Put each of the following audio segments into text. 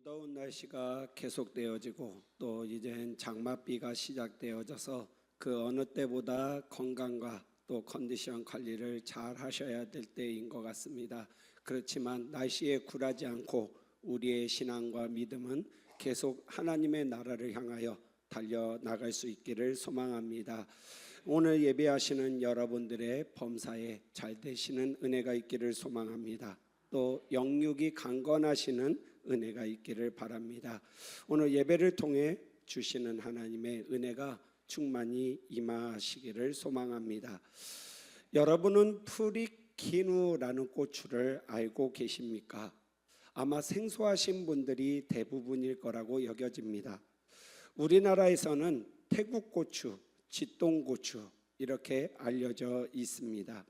무더운 날씨가 계속되어지고 또 이젠 장맛비가 시작되어져서 그 어느 때보다 건강과 또 컨디션 관리를 잘 하셔야 될 때인 것 같습니다. 그렇지만 날씨에 굴하지 않고 우리의 신앙과 믿음은 계속 하나님의 나라를 향하여 달려나갈 수 있기를 소망합니다. 오늘 예배하시는 여러분들의 범사에 잘 되시는 은혜가 있기를 소망합니다. 또 영육이 강건하시는 은혜가 있기를 바랍니다. 오늘 예배를 통해 주시는 하나님의 은혜가 충만히 임하시기를 소망합니다. 여러분은 프리키누라는 고추를 알고 계십니까? 아마 생소하신 분들이 대부분일 거라고 여겨집니다. 우리나라에서는 태국 고추, 지똥 고추 이렇게 알려져 있습니다.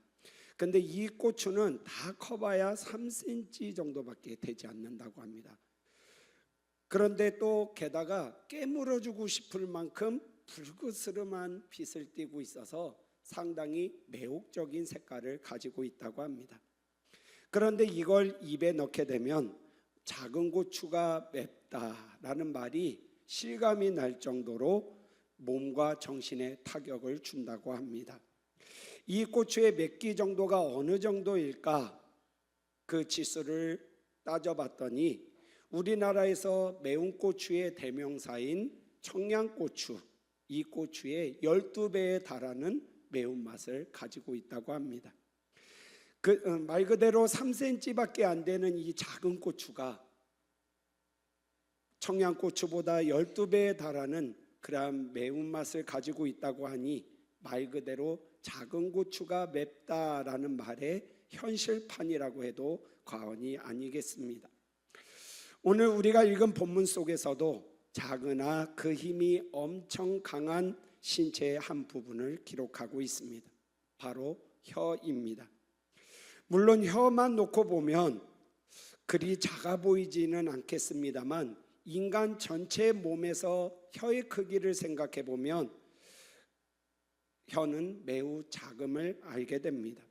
근데 이 고추는 다 커봐야 3cm 정도밖에 되지 않는다고 합니다. 그런데 또 게다가 깨물어주고 싶을 만큼 붉으스름한 빛을 띠고 있어서 상당히 매혹적인 색깔을 가지고 있다고 합니다. 그런데 이걸 입에 넣게 되면 작은 고추가 맵다라는 말이 실감이 날 정도로 몸과 정신에 타격을 준다고 합니다. 이 고추의 맵기 정도가 어느 정도일까? 그 지수를 따져봤더니 우리나라에서 매운 고추의 대명사인 청양고추, 이 고추의 12배에 달하는 매운맛을 가지고 있다고 합니다. 말 그대로 3cm밖에 안 되는 이 작은 고추가 청양고추보다 12배에 달하는 그러한 매운맛을 가지고 있다고 하니 말 그대로 작은 고추가 맵다라는 말의 현실판이라고 해도 과언이 아니겠습니다. 오늘 우리가 읽은 본문 속에서도 작으나 그 힘이 엄청 강한 신체의 한 부분을 기록하고 있습니다. 바로 혀입니다. 물론 혀만 놓고 보면 그리 작아 보이지는 않겠습니다만 인간 전체 몸에서 혀의 크기를 생각해 보면 혀는 매우 작음을 알게 됩니다.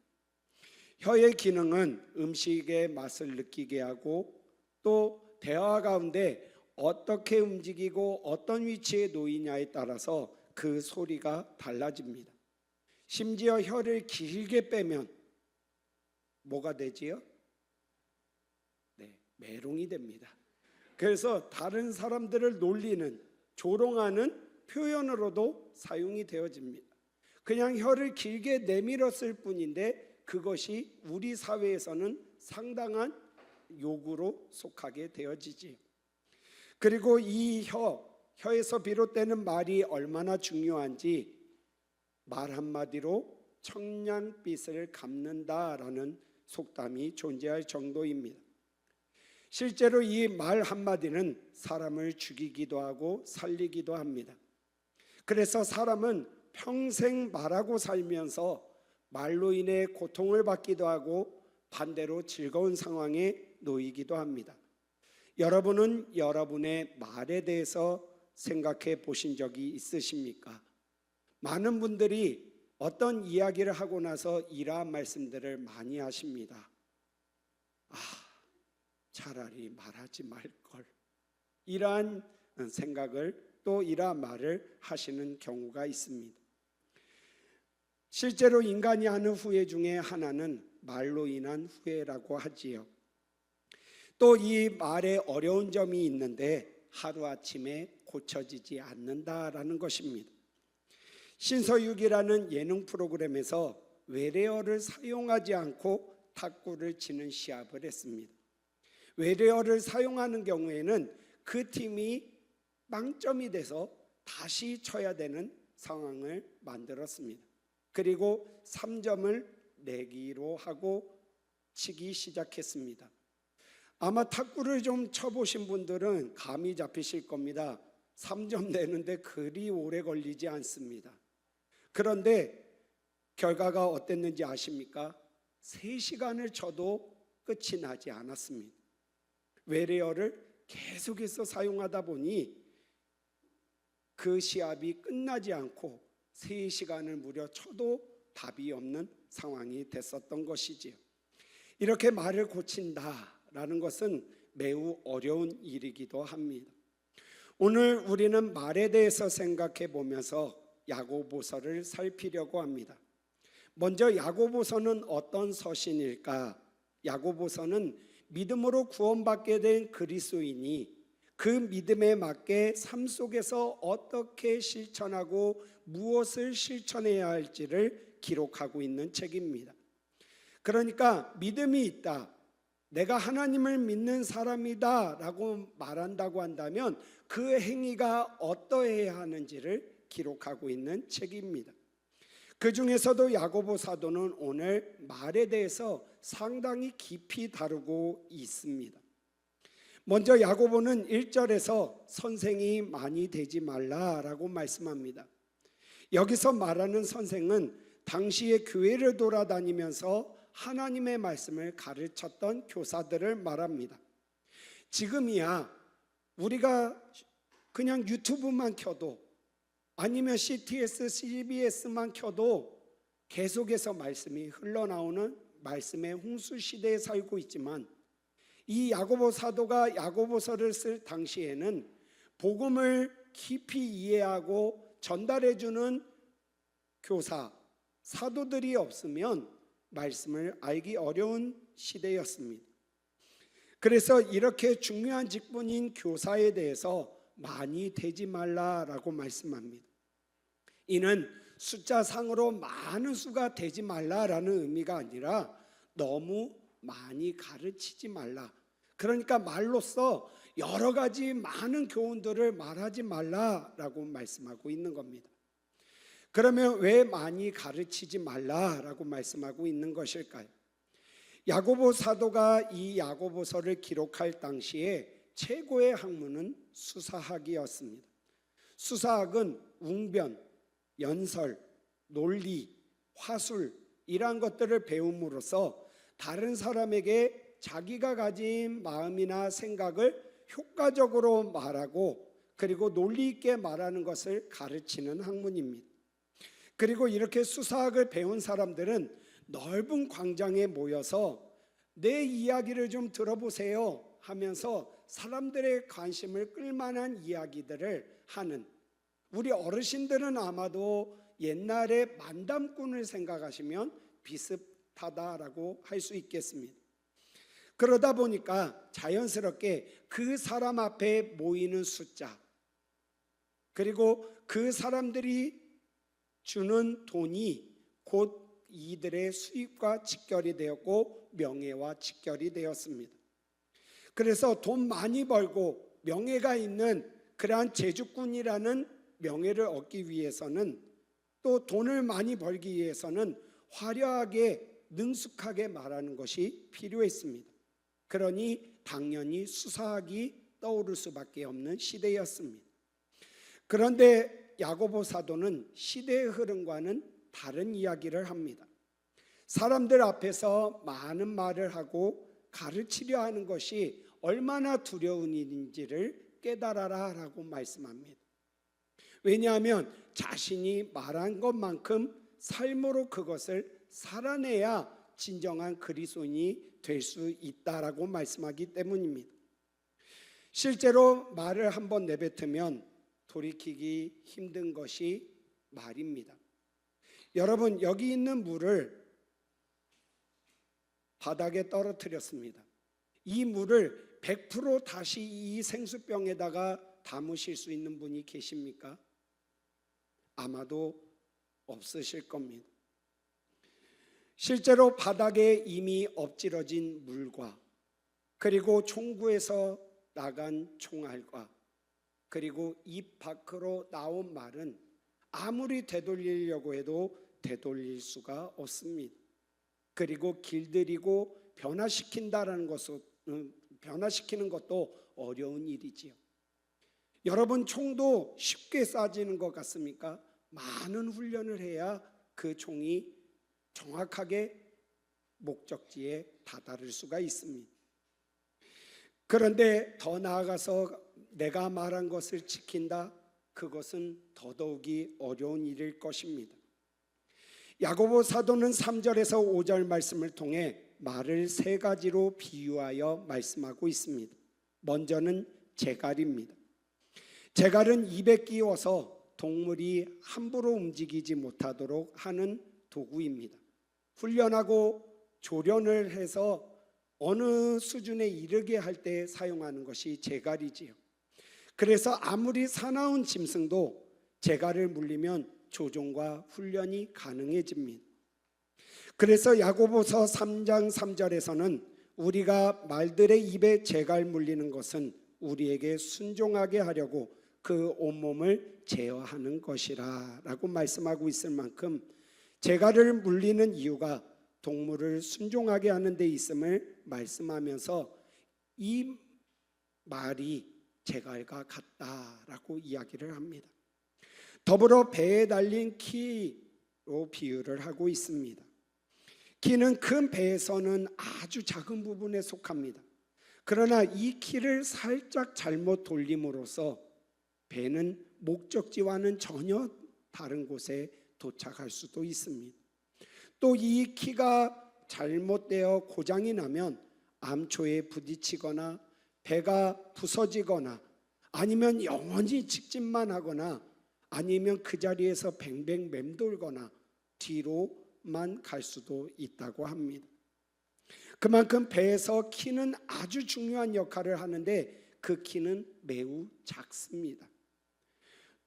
혀의 기능은 음식의 맛을 느끼게 하고 또 대화 가운데 어떻게 움직이고 어떤 위치에 놓이냐에 따라서 그 소리가 달라집니다. 심지어 혀를 길게 빼면 뭐가 되지요? 네, 메롱이 됩니다. 그래서 다른 사람들을 놀리는, 조롱하는 표현으로도 사용이 되어집니다. 그냥 혀를 길게 내밀었을 뿐인데 그것이 우리 사회에서는 상당한 요구로 속하게 되어지지. 그리고 이 혀에서 비롯되는 말이 얼마나 중요한지 말 한마디로 청량빛을 갚는다라는 속담이 존재할 정도입니다. 실제로 이 말 한마디는 사람을 죽이기도 하고 살리기도 합니다. 그래서 사람은 평생 말하고 살면서 말로 인해 고통을 받기도 하고 반대로 즐거운 상황에 놓이기도 합니다. 여러분은 여러분의 말에 대해서 생각해 보신 적이 있으십니까? 많은 분들이 어떤 이야기를 하고 나서 이러한 말씀들을 많이 하십니다. 차라리 말하지 말걸. 이러한 생각을 또 이러한 말을 하시는 경우가 있습니다. 실제로 인간이 하는 후회 중에 하나는 말로 인한 후회라고 하지요. 또 이 말에 어려운 점이 있는데 하루아침에 고쳐지지 않는다라는 것입니다. 신서유기라는 예능 프로그램에서 외래어를 사용하지 않고 탁구를 치는 시합을 했습니다. 외래어를 사용하는 경우에는 그 팀이 빵점이 돼서 다시 쳐야 되는 상황을 만들었습니다. 그리고 3점을 내기로 하고 치기 시작했습니다. 아마 탁구를 좀 쳐보신 분들은 감이 잡히실 겁니다. 3점 내는데 그리 오래 걸리지 않습니다. 그런데 결과가 어땠는지 아십니까? 3시간을 쳐도 끝이 나지 않았습니다. 외래어를 계속해서 사용하다 보니 그 시합이 끝나지 않고 3시간을 무려 쳐도 답이 없는 상황이 됐었던 것이지요. 이렇게 말을 고친다라는 것은 매우 어려운 일이기도 합니다. 오늘 우리는 말에 대해서 생각해 보면서 야고보서를 살피려고 합니다. 먼저 야고보서는 어떤 서신일까? 야고보서는 믿음으로 구원받게 된 그리스도인이 그 믿음에 맞게 삶 속에서 어떻게 실천하고 무엇을 실천해야 할지를 기록하고 있는 책입니다. 그러니까 믿음이 있다, 내가 하나님을 믿는 사람이다 라고 말한다고 한다면 그 행위가 어떠해야 하는지를 기록하고 있는 책입니다. 그 중에서도 야고보 사도는 오늘 말에 대해서 상당히 깊이 다루고 있습니다. 먼저 야고보는 1절에서 선생이 많이 되지 말라라고 말씀합니다. 여기서 말하는 선생은 당시에 교회를 돌아다니면서 하나님의 말씀을 가르쳤던 교사들을 말합니다. 지금이야 우리가 그냥 유튜브만 켜도 아니면 CTS, CBS만 켜도 계속해서 말씀이 흘러나오는 말씀의 홍수 시대에 살고 있지만, 이 야고보 사도가 야고보서를 쓸 당시에는 복음을 깊이 이해하고 전달해주는 교사, 사도들이 없으면 말씀을 알기 어려운 시대였습니다. 그래서 이렇게 중요한 직분인 교사에 대해서 많이 되지 말라라고 말씀합니다. 이는 숫자상으로 많은 수가 되지 말라라는 의미가 아니라 너무 많이 가르치지 말라, 그러니까 말로써 여러 가지 많은 교훈들을 말하지 말라라고 말씀하고 있는 겁니다. 그러면 왜 많이 가르치지 말라라고 말씀하고 있는 것일까요? 야고보 사도가 이 야고보서를 기록할 당시에 최고의 학문은 수사학이었습니다. 수사학은 웅변, 연설, 논리, 화술 이러한 것들을 배움으로써 다른 사람에게 자기가 가진 마음이나 생각을 효과적으로 말하고 그리고 논리 있게 말하는 것을 가르치는 학문입니다. 그리고 이렇게 수사학을 배운 사람들은 넓은 광장에 모여서 내 이야기를 좀 들어보세요 하면서 사람들의 관심을 끌만한 이야기들을 하는, 우리 어르신들은 아마도 옛날에 만담꾼을 생각하시면 비슷하다라고 할 수 있겠습니다. 그러다 보니까 자연스럽게 그 사람 앞에 모이는 숫자, 그리고 그 사람들이 주는 돈이 곧 이들의 수입과 직결이 되었고 명예와 직결이 되었습니다. 그래서 돈 많이 벌고 명예가 있는 그러한 제주꾼이라는 명예를 얻기 위해서는, 또 돈을 많이 벌기 위해서는 화려하게 능숙하게 말하는 것이 필요했습니다. 그러니 당연히 수사학이 떠오를 수밖에 없는 시대였습니다. 그런데 야고보 사도는 시대의 흐름과는 다른 이야기를 합니다. 사람들 앞에서 많은 말을 하고 가르치려 하는 것이 얼마나 두려운 일인지를 깨달아라 라고 말씀합니다. 왜냐하면 자신이 말한 것만큼 삶으로 그것을 살아내야 진정한 그리스도인이 될 수 있다라고 말씀하기 때문입니다. 실제로 말을 한번 내뱉으면 돌이키기 힘든 것이 말입니다. 여러분, 여기 있는 물을 바닥에 떨어뜨렸습니다. 이 물을 100% 다시 이 생수병에다가 담으실 수 있는 분이 계십니까? 아마도 없으실 겁니다. 실제로 바닥에 이미 엎질러진 물과 그리고 총구에서 나간 총알과 그리고 입 밖으로 나온 말은 아무리 되돌리려고 해도 되돌릴 수가 없습니다. 그리고 길들이고 변화시키는 것도 어려운 일이지요. 여러분, 총도 쉽게 쏴지는 것 같습니까? 많은 훈련을 해야 그 총이 정확하게 목적지에 다다를 수가 있습니다. 그런데 더 나아가서 내가 말한 것을 지킨다, 그것은 더더욱이 어려운 일일 것입니다. 야고보 사도는 3절에서 5절 말씀을 통해 말을 세 가지로 비유하여 말씀하고 있습니다. 먼저는 제갈입니다. 제갈은 입에 끼워서 동물이 함부로 움직이지 못하도록 하는 도구입니다. 훈련하고 조련을 해서 어느 수준에 이르게 할 때 사용하는 것이 제갈이지요. 그래서 아무리 사나운 짐승도 제갈을 물리면 조종과 훈련이 가능해집니다. 그래서 야고보서 3장 3절에서는 우리가 말들의 입에 제갈 물리는 것은 우리에게 순종하게 하려고 그 온몸을 제어하는 것이라 라고 말씀하고 있을 만큼 제갈을 물리는 이유가 동물을 순종하게 하는 데 있음을 말씀하면서 이 말이 제갈과 같다라고 이야기를 합니다. 더불어 배에 달린 키로 비유를 하고 있습니다. 키는 큰 배에서는 아주 작은 부분에 속합니다. 그러나 이 키를 살짝 잘못 돌림으로써 배는 목적지와는 전혀 다른 곳에 도착할 수도 있습니다. 또 이 키가 잘못되어 고장이 나면 암초에 부딪히거나 배가 부서지거나 아니면 영원히 직진만 하거나 아니면 그 자리에서 뱅뱅 맴돌거나 뒤로만 갈 수도 있다고 합니다. 그만큼 배에서 키는 아주 중요한 역할을 하는데 그 키는 매우 작습니다.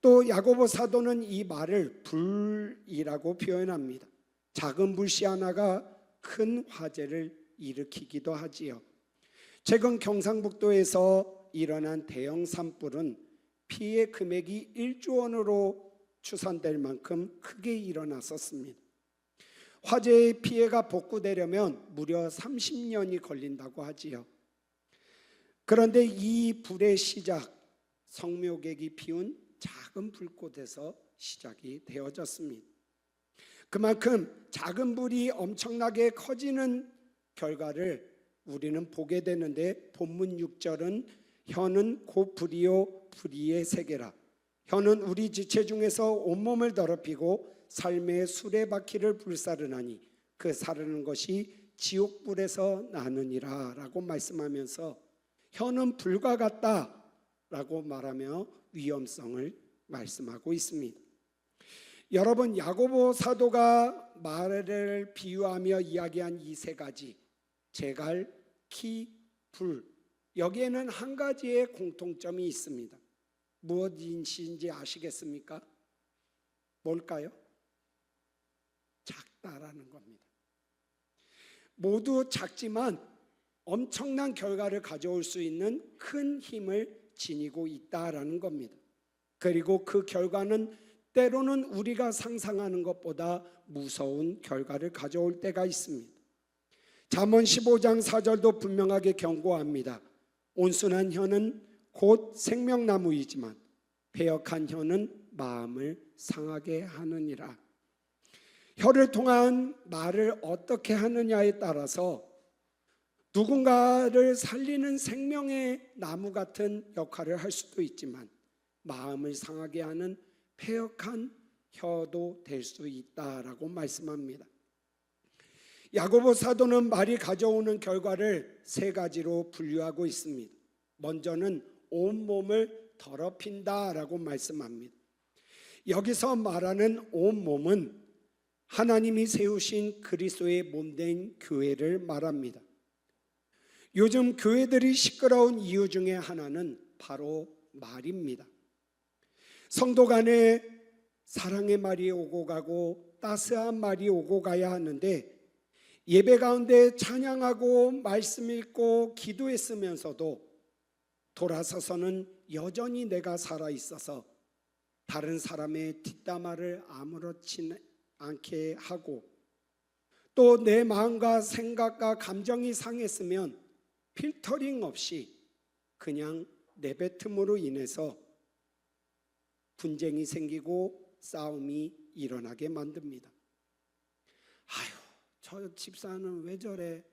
또 야고보 사도는 이 말을 불이라고 표현합니다. 작은 불씨 하나가 큰 화재를 일으키기도 하지요. 최근 경상북도에서 일어난 대형 산불은 피해 금액이 1조 원으로 추산될 만큼 크게 일어났었습니다. 화재의 피해가 복구되려면 무려 30년이 걸린다고 하지요. 그런데 이 불의 시작, 성묘객이 피운 작은 불꽃에서 시작이 되어졌습니다. 그만큼 작은 불이 엄청나게 커지는 결과를 우리는 보게 되는데 본문 6절은 혀는 곧 불이요 불의의 세계라. 혀는 우리 지체 중에서 온몸을 더럽히고 삶의 수레바퀴를 불사르나니 그 사르는 것이 지옥불에서 나느니라 라고 말씀하면서 혀는 불과 같다 라고 말하며 위험성을 말씀하고 있습니다. 여러분, 야고보 사도가 말을 비유하며 이야기한 이 세 가지, 제갈, 키, 불, 여기에는 한 가지의 공통점이 있습니다. 무엇인지 아시겠습니까? 뭘까요? 작다라는 겁니다. 모두 작지만 엄청난 결과를 가져올 수 있는 큰 힘을 지니고 있다라는 겁니다. 그리고 그 결과는 때로는 우리가 상상하는 것보다 무서운 결과를 가져올 때가 있습니다. 잠언 15장 4절도 분명하게 경고합니다. 온순한 혀는 곧 생명나무이지만 패역한 혀는 마음을 상하게 하느니라. 혀를 통한 말을 어떻게 하느냐에 따라서 누군가를 살리는 생명의 나무 같은 역할을 할 수도 있지만 마음을 상하게 하는 패역한 혀도 될 수 있다라고 말씀합니다. 야고보 사도는 말이 가져오는 결과를 세 가지로 분류하고 있습니다. 먼저는 온몸을 더럽힌다라고 말씀합니다. 여기서 말하는 온몸은 하나님이 세우신 그리스도의 몸된 교회를 말합니다. 요즘 교회들이 시끄러운 이유 중에 하나는 바로 말입니다. 성도 간에 사랑의 말이 오고 가고 따스한 말이 오고 가야 하는데 예배 가운데 찬양하고 말씀 읽고 기도했으면서도 돌아서서는 여전히 내가 살아있어서 다른 사람의 뒷담화를 아무렇지 않게 하고 또 내 마음과 생각과 감정이 상했으면 필터링 없이 그냥 내뱉음으로 인해서 분쟁이 생기고 싸움이 일어나게 만듭니다. 아유, 저 집사는 왜 저래?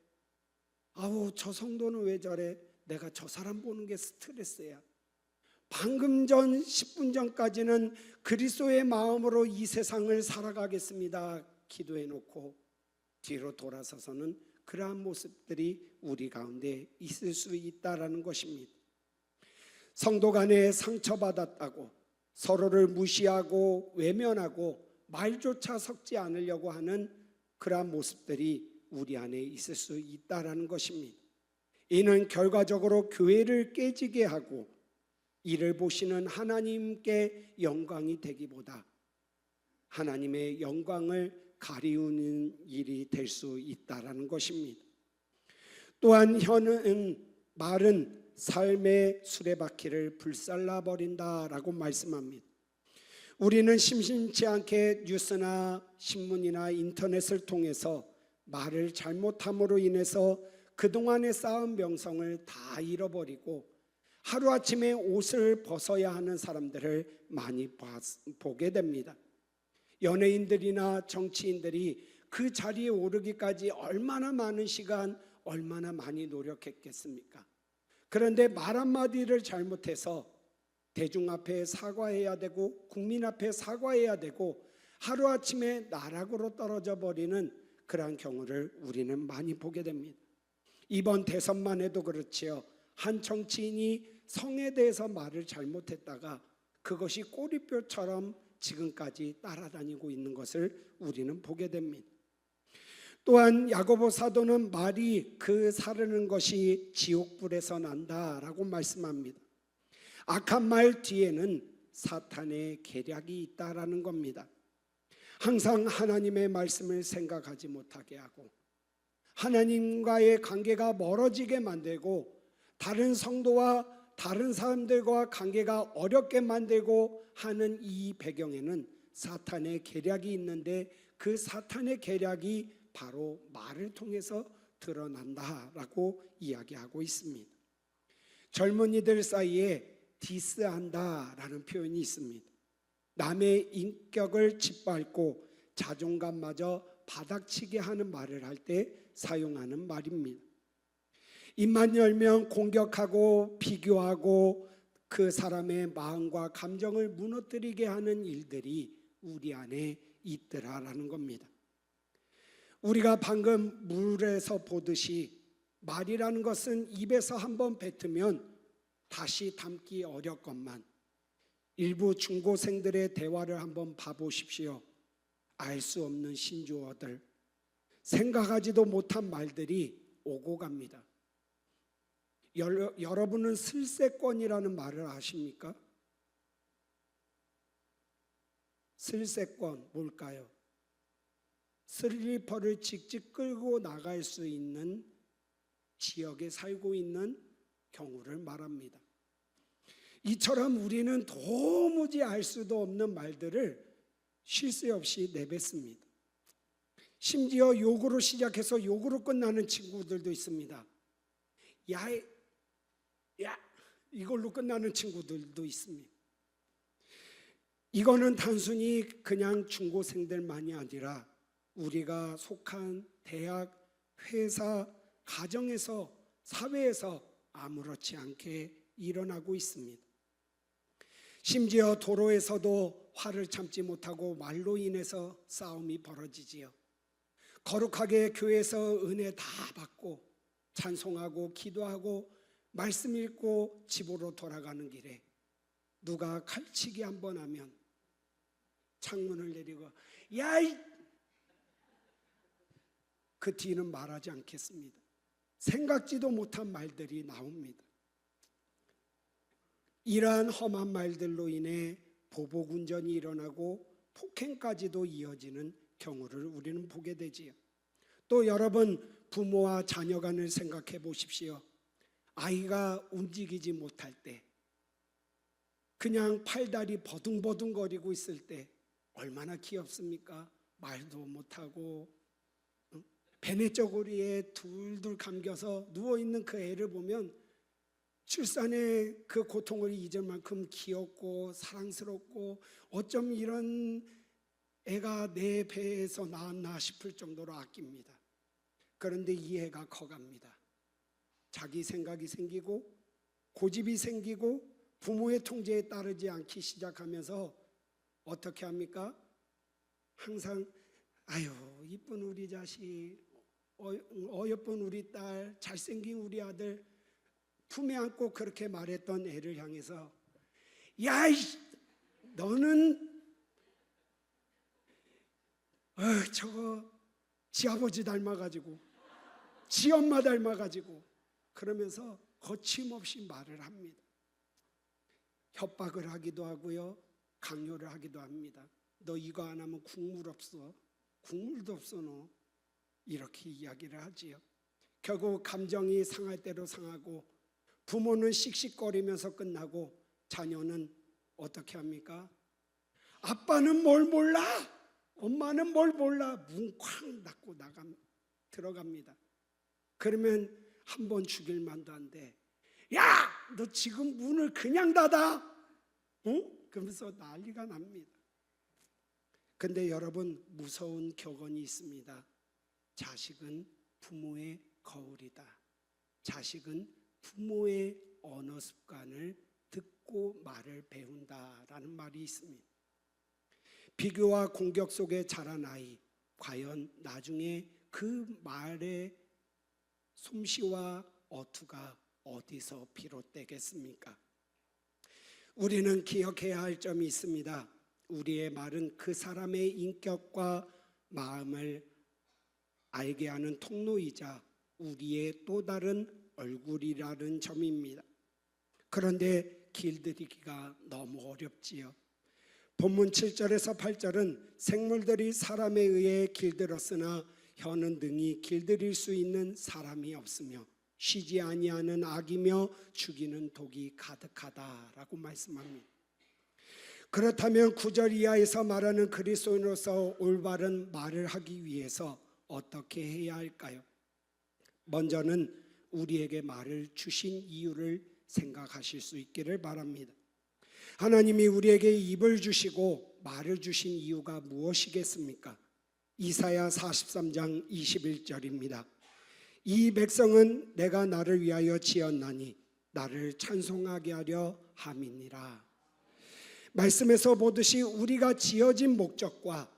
아우, 저 성도는 왜 저래? 내가 저 사람 보는 게 스트레스야. 방금 전 10분 전까지는 그리스도의 마음으로 이 세상을 살아가겠습니다 기도해 놓고 뒤로 돌아서서는 그러한 모습들이 우리 가운데 있을 수 있다라는 것입니다. 성도 간에 상처받았다고 서로를 무시하고 외면하고 말조차 섞지 않으려고 하는 그러한 모습들이 우리 안에 있을 수 있다라는 것입니다. 이는 결과적으로 교회를 깨지게 하고 이를 보시는 하나님께 영광이 되기보다 하나님의 영광을 가리우는 일이 될 수 있다라는 것입니다. 또한 말은 삶의 수레바퀴를 불살라 버린다라고 말씀합니다. 우리는 심심치 않게 뉴스나 신문이나 인터넷을 통해서 말을 잘못함으로 인해서 그동안에 쌓은 명성을 다 잃어버리고 하루아침에 옷을 벗어야 하는 사람들을 많이 보게 됩니다. 연예인들이나 정치인들이 그 자리에 오르기까지 얼마나 많은 시간, 얼마나 많이 노력했겠습니까? 그런데 말 한마디를 잘못해서 대중 앞에 사과해야 되고 국민 앞에 사과해야 되고 하루아침에 나락으로 떨어져 버리는 그러한 경우를 우리는 많이 보게 됩니다. 이번 대선만 해도 그렇지요. 한 정치인이 성에 대해서 말을 잘못했다가 그것이 꼬리뼈처럼 지금까지 따라다니고 있는 것을 우리는 보게 됩니다. 또한 야고보 사도는 말이 그 사르는 것이 지옥불에서 난다라고 말씀합니다. 악한 말 뒤에는 사탄의 계략이 있다라는 겁니다. 항상 하나님의 말씀을 생각하지 못하게 하고 하나님과의 관계가 멀어지게 만들고 다른 성도와 다른 사람들과 관계가 어렵게 만들고 하는 이 배경에는 사탄의 계략이 있는데 그 사탄의 계략이 바로 말을 통해서 드러난다라고 이야기하고 있습니다. 젊은이들 사이에 디스한다라는 표현이 있습니다. 남의 인격을 짓밟고 자존감마저 바닥치게 하는 말을 할 때 사용하는 말입니다. 입만 열면 공격하고 비교하고 그 사람의 마음과 감정을 무너뜨리게 하는 일들이 우리 안에 있더라라는 겁니다. 우리가 방금 물에서 보듯이 말이라는 것은 입에서 한번 뱉으면 다시 담기 어렵건만 일부 중고생들의 대화를 한번 봐보십시오. 알 수 없는 신조어들, 생각하지도 못한 말들이 오고 갑니다. 여러분은 슬세권이라는 말을 아십니까? 슬세권 뭘까요? 슬리퍼를 직접 끌고 나갈 수 있는 지역에 살고 있는 경우를 말합니다. 이처럼 우리는 도무지 알 수도 없는 말들을 쉴 새 없이 내뱉습니다. 심지어 욕으로 시작해서 욕으로 끝나는 친구들도 있습니다. 야, 이걸로 끝나는 친구들도 있습니다. 이거는 단순히 그냥 중고생들만이 아니라 우리가 속한 대학, 회사, 가정에서, 사회에서 아무렇지 않게 일어나고 있습니다. 심지어 도로에서도 화를 참지 못하고 말로 인해서 싸움이 벌어지지요. 거룩하게 교회에서 은혜 다 받고 찬송하고 기도하고 말씀 읽고 집으로 돌아가는 길에 누가 칼치기 한번 하면 창문을 내리고 야이! 그 뒤는 말하지 않겠습니다. 생각지도 못한 말들이 나옵니다. 이러한 험한 말들로 인해 보복운전이 일어나고 폭행까지도 이어지는 경우를 우리는 보게 되지요. 또 여러분 부모와 자녀 간을 생각해 보십시오. 아이가 움직이지 못할 때 그냥 팔다리 버둥버둥거리고 있을 때 얼마나 귀엽습니까? 말도 못하고 배냇저고리에 둘둘 감겨서 누워있는 그 애를 보면 출산의 그 고통을 잊을 만큼 귀엽고 사랑스럽고 어쩜 이런 애가 내 배에서 나왔나 싶을 정도로 아낍니다. 그런데 이 애가 커갑니다. 자기 생각이 생기고 고집이 생기고 부모의 통제에 따르지 않기 시작하면서 어떻게 합니까? 항상 아유 이쁜 우리 자식, 어여쁜 우리 딸, 잘생긴 우리 아들 품에 안고 그렇게 말했던 애를 향해서 야, 너는 저거 지 아버지 닮아가지고 지 엄마 닮아가지고 그러면서 거침없이 말을 합니다. 협박을 하기도 하고요, 강요를 하기도 합니다. 너 이거 안 하면 국물 없어. 국물도 없어 너. 이렇게 이야기를 하지요. 결국 감정이 상할 대로 상하고 부모는 씩씩거리면서 끝나고 자녀는 어떻게 합니까? 아빠는 뭘 몰라? 엄마는 뭘 몰라? 문 쾅 닫고 들어갑니다. 그러면 한 번 죽일 만도 한데 야! 너 지금 문을 그냥 닫아? 응? 그러면서 난리가 납니다. 근데 여러분, 무서운 격언이 있습니다. 자식은 부모의 거울이다. 자식은 부모의 언어 습관을 듣고 말을 배운다라는 말이 있습니다. 비교와 공격 속에 자란 아이, 과연 나중에 그 말의 솜씨와 어투가 어디서 비롯되겠습니까? 우리는 기억해야 할 점이 있습니다. 우리의 말은 그 사람의 인격과 마음을 알게 하는 통로이자 우리의 또 다른 얼굴이라는 점입니다. 그런데 길들이기가 너무 어렵지요. 본문 7절에서 8절은 생물들이 사람에 의해 길들었으나 혀는 능히 길들일 수 있는 사람이 없으며 쉬지 아니하는 악이며 죽이는 독이 가득하다라고 말씀합니다. 그렇다면 9절 이하에서 말하는 그리스도인으로서 올바른 말을 하기 위해서 어떻게 해야 할까요? 먼저는 우리에게 말을 주신 이유를 생각하실 수 있기를 바랍니다. 하나님이 우리에게 입을 주시고 말을 주신 이유가 무엇이겠습니까? 이사야 43장 21절입니다. 이 백성은 내가 나를 위하여 지었나니 나를 찬송하게 하려 함이니라. 말씀에서 보듯이 우리가 지어진 목적과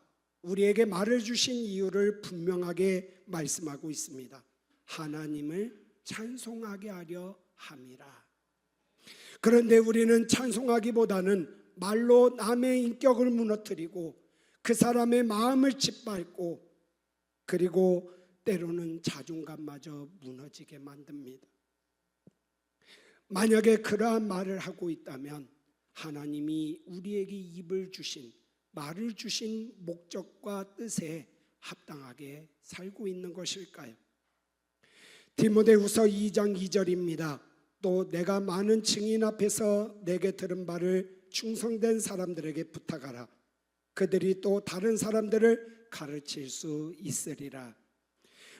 우리에게 말을 주신 이유를 분명하게 말씀하고 있습니다. 하나님을 찬송하게 하려 함이라. 그런데 우리는 찬송하기보다는 말로 남의 인격을 무너뜨리고 그 사람의 마음을 짓밟고 그리고 때로는 자존감마저 무너지게 만듭니다. 만약에 그러한 말을 하고 있다면 하나님이 우리에게 입을 주신, 말을 주신 목적과 뜻에 합당하게 살고 있는 것일까요? 디모데후서 2장 2절입니다. 또 내가 많은 증인 앞에서 내게 들은 바를 충성된 사람들에게 부탁하라. 그들이 또 다른 사람들을 가르칠 수 있으리라.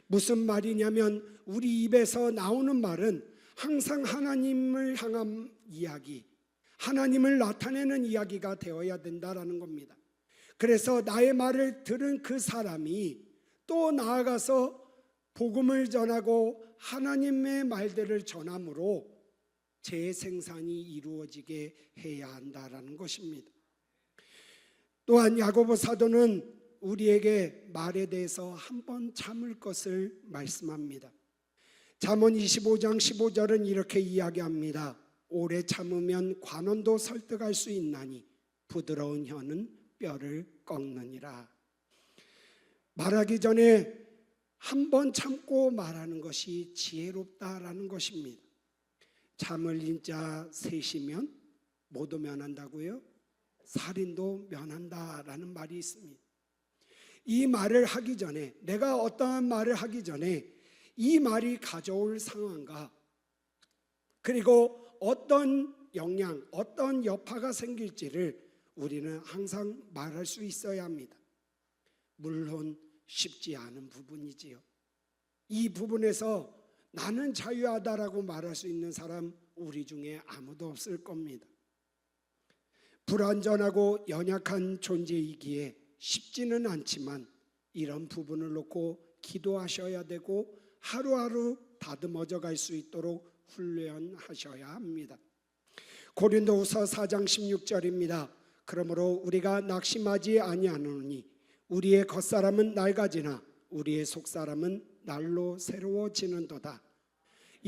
무슨 말이냐면 우리 입에서 나오는 말은 항상 하나님을 향한 이야기, 하나님을 나타내는 이야기가 되어야 된다라는 겁니다. 그래서 나의 말을 들은 그 사람이 또 나아가서 복음을 전하고 하나님의 말들을 전함으로 재생산이 이루어지게 해야 한다라는 것입니다. 또한 야고보 사도는 우리에게 말에 대해서 한번 참을 것을 말씀합니다. 잠언 25장 15절은 이렇게 이야기합니다. 오래 참으면 관원도 설득할 수 있나니 부드러운 혀는 뼈를 꺾느니라. 말하기 전에 한번 참고 말하는 것이 지혜롭다라는 것입니다. 참을 인자 셋이면 모두 면한다고요? 살인도 면한다라는 말이 있습니다. 이 말을 하기 전에, 내가 어떠한 말을 하기 전에 이 말이 가져올 상황과 그리고 어떤 영향, 어떤 여파가 생길지를 우리는 항상 말할 수 있어야 합니다. 물론 쉽지 않은 부분이지요. 이 부분에서 나는 자유하다라고 말할 수 있는 사람 우리 중에 아무도 없을 겁니다. 불완전하고 연약한 존재이기에 쉽지는 않지만 이런 부분을 놓고 기도하셔야 되고 하루하루 다듬어져 갈 수 있도록 훈련하셔야 합니다. 고린도후서 4장 16절입니다. 그러므로 우리가 낙심하지 아니하노니 우리의 겉사람은 낡아지나 우리의 속사람은 날로 새로워지는도다.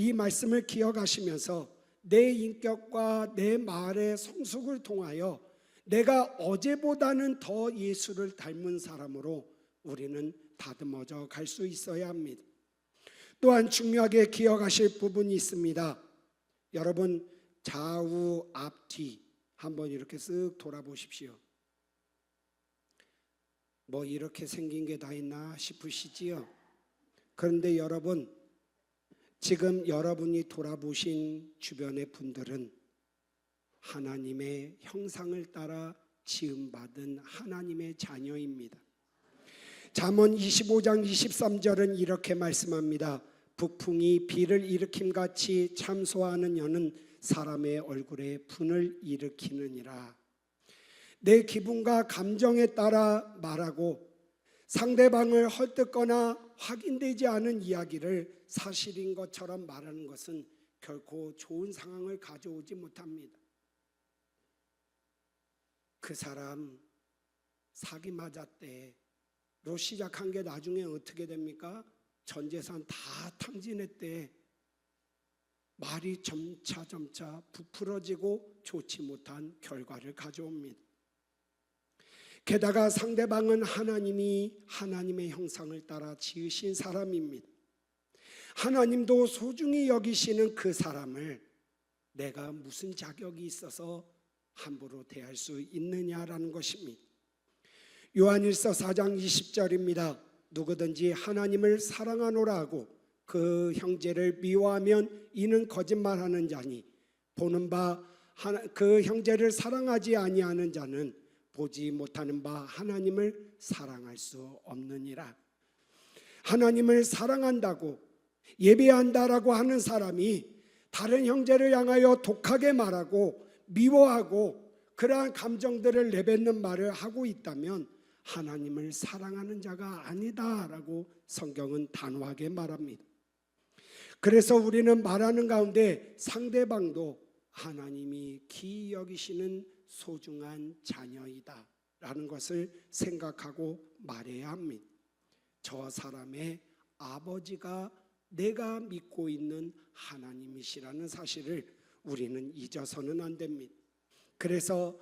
이 말씀을 기억하시면서 내 인격과 내 말의 성숙을 통하여 내가 어제보다는 더 예수를 닮은 사람으로 우리는 다듬어져 갈 수 있어야 합니다. 또한 중요하게 기억하실 부분이 있습니다. 여러분, 좌우 앞뒤 한번 이렇게 쓱 돌아보십시오. 뭐 이렇게 생긴 게 다 있나 싶으시지요? 그런데 여러분, 지금 여러분이 돌아보신 주변의 분들은 하나님의 형상을 따라 지음받은 하나님의 자녀입니다. 잠언 25장 23절은 이렇게 말씀합니다. 북풍이 비를 일으킴같이 참소하는 여는 사람의 얼굴에 분을 일으키느니라. 내 기분과 감정에 따라 말하고 상대방을 헐뜯거나 확인되지 않은 이야기를 사실인 것처럼 말하는 것은 결코 좋은 상황을 가져오지 못합니다. 그 사람 사기 맞았대로 시작한 게 나중에 어떻게 됩니까? 전 재산 다 탕진했대. 말이 점차 부풀어지고 좋지 못한 결과를 가져옵니다. 게다가 상대방은 하나님이 하나님의 형상을 따라 지으신 사람입니다. 하나님도 소중히 여기시는 그 사람을 내가 무슨 자격이 있어서 함부로 대할 수 있느냐라는 것입니다. 요한일서 4장 20절입니다. 누구든지 하나님을 사랑하노라 하고 그 형제를 미워하면 이는 거짓말하는 자니 보는 바 그 형제를 사랑하지 아니하는 자는 보지 못하는 바 하나님을 사랑할 수 없느니라. 하나님을 사랑한다고 예배한다라고 하는 사람이 다른 형제를 향하여 독하게 말하고 미워하고 그러한 감정들을 내뱉는 말을 하고 있다면 하나님을 사랑하는 자가 아니다라고 성경은 단호하게 말합니다. 그래서 우리는 말하는 가운데 상대방도 하나님이 기이 여기시는 소중한 자녀이다 라는 것을 생각하고 말해야 합니다. 저 사람의 아버지가 내가 믿고 있는 하나님이시라는 사실을 우리는 잊어서는 안 됩니다. 그래서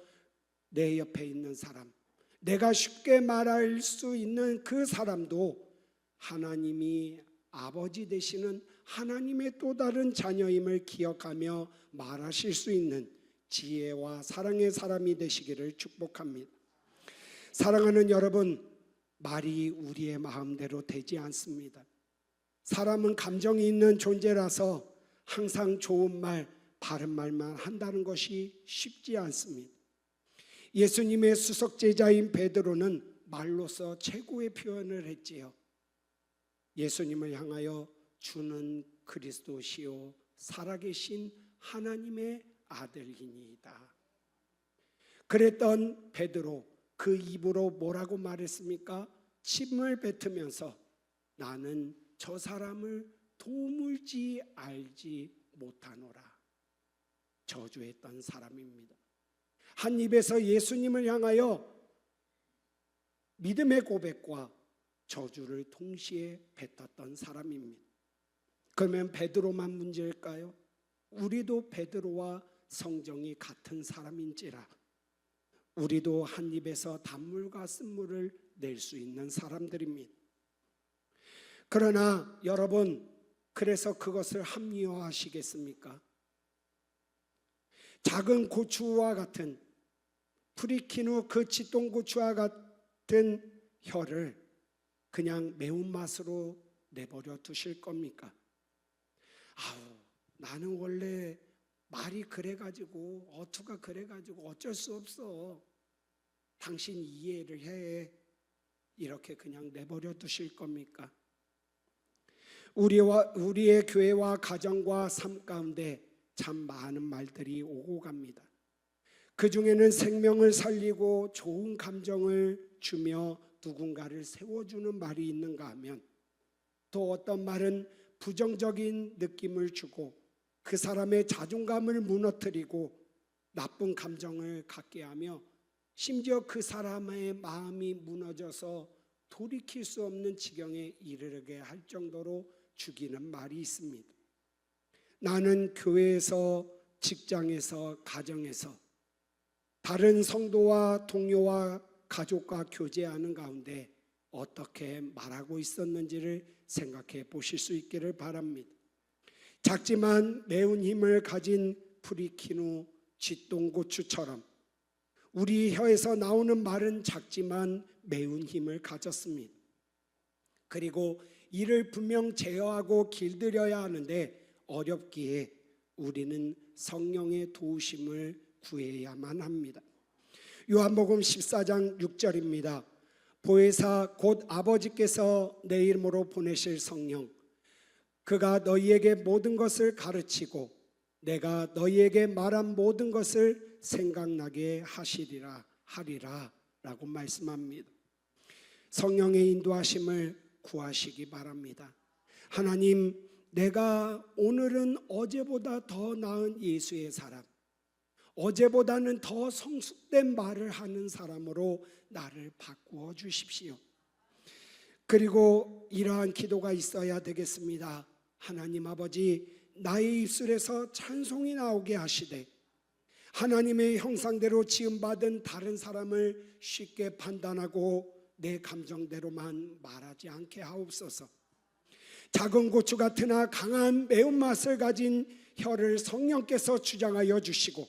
내 옆에 있는 사람, 내가 쉽게 말할 수 있는 그 사람도 하나님이 아버지 되시는 하나님의 또 다른 자녀임을 기억하며 말하실 수 있는 지혜와 사랑의 사람이 되시기를 축복합니다. 사랑하는 여러분, 말이 우리의 마음대로 되지 않습니다. 사람은 감정이 있는 존재라서 항상 좋은 말, 바른 말만 한다는 것이 쉽지 않습니다. 예수님의 수석 제자인 베드로는 말로서 최고의 표현을 했지요. 예수님을 향하여 주는 그리스도시요 살아계신 하나님의 아들이니이다. 그랬던 베드로, 그 입으로 뭐라고 말했습니까? 침을 뱉으면서 나는 저 사람을 도무지 알지 못하노라 저주했던 사람입니다. 한 입에서 예수님을 향하여 믿음의 고백과 저주를 동시에 뱉었던 사람입니다. 그러면 베드로만 문제일까요? 우리도 베드로와 성정이 같은 사람인지라 우리도 한 입에서 단물과 쓴물을 낼 수 있는 사람들입니다. 그러나 여러분, 그래서 그것을 합리화하시겠습니까? 작은 고추와 같은 풀이 킨 후 그 짙은고추와 같은 혀를 그냥 매운맛으로 내버려 두실 겁니까? 아우, 나는 원래 말이 그래가지고 어투가 그래가지고 어쩔 수 없어. 당신 이해를 해. 이렇게 그냥 내버려 두실 겁니까? 우리의 교회와 가정과 삶 가운데 참 많은 말들이 오고 갑니다. 그 중에는 생명을 살리고 좋은 감정을 주며 누군가를 세워주는 말이 있는가 하면 또 어떤 말은 부정적인 느낌을 주고 그 사람의 자존감을 무너뜨리고 나쁜 감정을 갖게 하며 심지어 그 사람의 마음이 무너져서 돌이킬 수 없는 지경에 이르게 할 정도로 죽이는 말이 있습니다. 나는 교회에서, 직장에서, 가정에서 다른 성도와 동료와 가족과 교제하는 가운데 어떻게 말하고 있었는지를 생각해 보실 수 있기를 바랍니다. 작지만 매운 힘을 가진 프리키누 쥐똥고추처럼 우리 혀에서 나오는 말은 작지만 매운 힘을 가졌습니다. 그리고 이를 분명 제어하고 길들여야 하는데 어렵기에 우리는 성령의 도우심을 구해야만 합니다. 요한복음 14장 6절입니다. 보혜사 곧 아버지께서 내 이름으로 보내실 성령, 그가 너희에게 모든 것을 가르치고 내가 너희에게 말한 모든 것을 생각나게 하리라 라고 말씀합니다. 성령의 인도하심을 구하시기 바랍니다. 하나님, 내가 오늘은 어제보다 더 나은 예수의 사람, 어제보다는 더 성숙된 말을 하는 사람으로 나를 바꾸어 주십시오. 그리고 이러한 기도가 있어야 되겠습니다. 하나님 아버지, 나의 입술에서 찬송이 나오게 하시되 하나님의 형상대로 지음받은 다른 사람을 쉽게 판단하고 내 감정대로만 말하지 않게 하옵소서. 작은 고추 같으나 강한 매운맛을 가진 혀를 성령께서 주장하여 주시고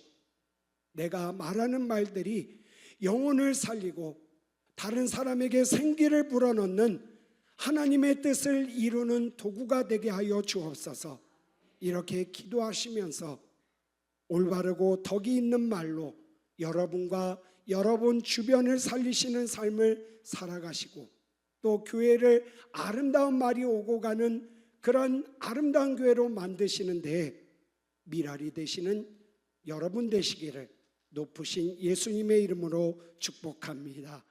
내가 말하는 말들이 영혼을 살리고 다른 사람에게 생기를 불어넣는 하나님의 뜻을 이루는 도구가 되게 하여 주옵소서. 이렇게 기도하시면서 올바르고 덕이 있는 말로 여러분과 여러분 주변을 살리시는 삶을 살아가시고 또 교회를 아름다운 말이 오고 가는 그런 아름다운 교회로 만드시는 데에 미랄이 되시는 여러분 되시기를 높으신 예수님의 이름으로 축복합니다.